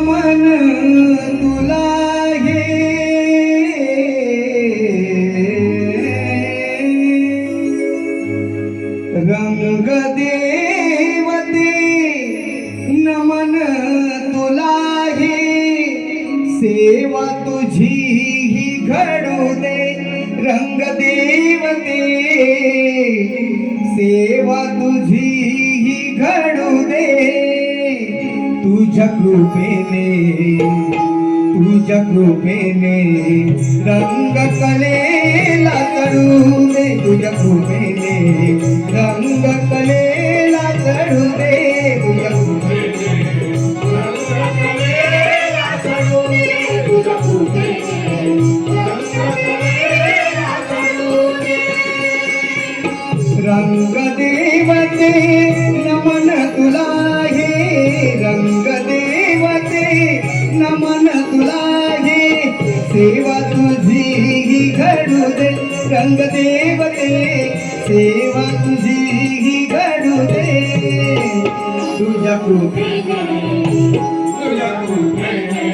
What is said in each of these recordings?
नमन तुला हे रंग देवते नमन तुला हे सेवा तुझी ही घडू दे रंग देवते सेवा तुझी ही घडू दे तुझ्या कृपेने रंग कलेला चढू दे तुझ्या कृपेने रंग कलेला चढू दे तुझ्या कृपेने रंग कलेला चढू दे तुझ्या कृपेने रंग कलेला चढू दे रंग देवते नमन तुला हे रंग देवते नमन तुला हे सेवा तुझी ही घडू दे रंग देवते सेवा तुझी ही घडू दे तुझ्या कृपेने तुझ्या कृपेने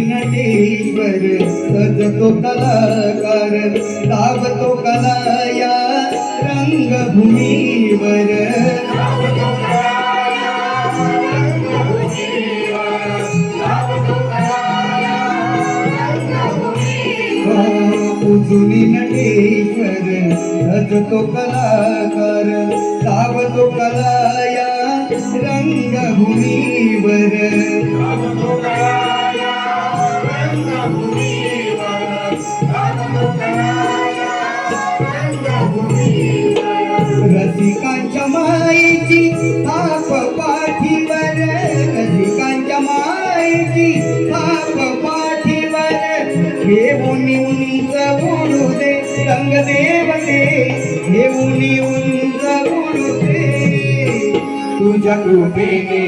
नटेश्वर सजतो कलाकार लाभतो कला या रंगभूमीवर उजुनी नटेश्वर सजतो कलाकार लाभतो कला या रंगभूमीवर रसिकांच्या मायेची थाप पाठीवर रसिकांच्या मायेची थाप पाठीवर घेऊन उंच उडू दे रंग देवते घेऊन उंच उडू दे तुझ्या कृपेने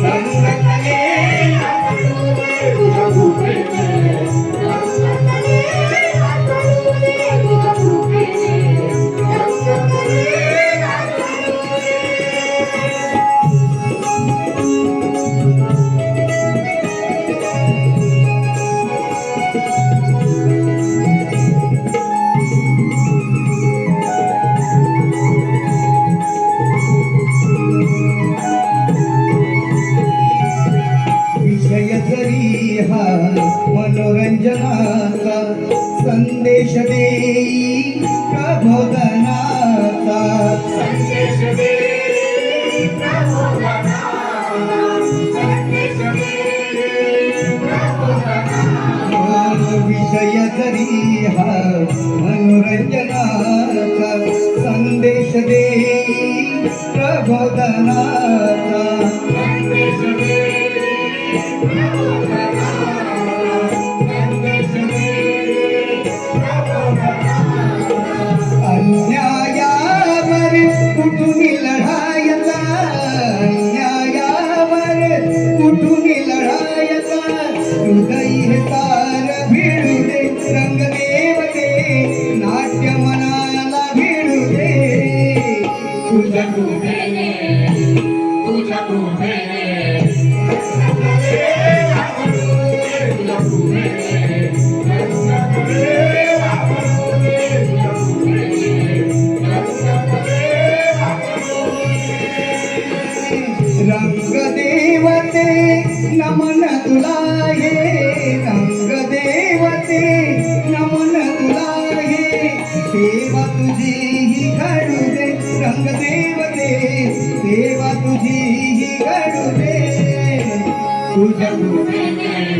रंग कलेला चढू दे तुझ्या कृपेने मनोरंजनाचा संदेश देई प्रबोधनाचा संदेश देई प्रबोधनाचा संदेश देई प्रबोधनाचा विषय जरी हा मनोरंजनाचा संदेश देई प्रबोधनाचा संदेश देई अन्यायावर कुठून लढायचा अन्यायावर कुठून लढायचा हृदय तार भिडू दे रंग देवते नाट्य मनाला भिडू दे तुझ्या कृपेने तुझ्या कृपेने रंग देवते नमन तुला हे रंग देवते नमन तुला हे सेवा तुझी ही घडू दे रंग देवते सेवा तुझी ही घडू दे तुझ्या कृपेने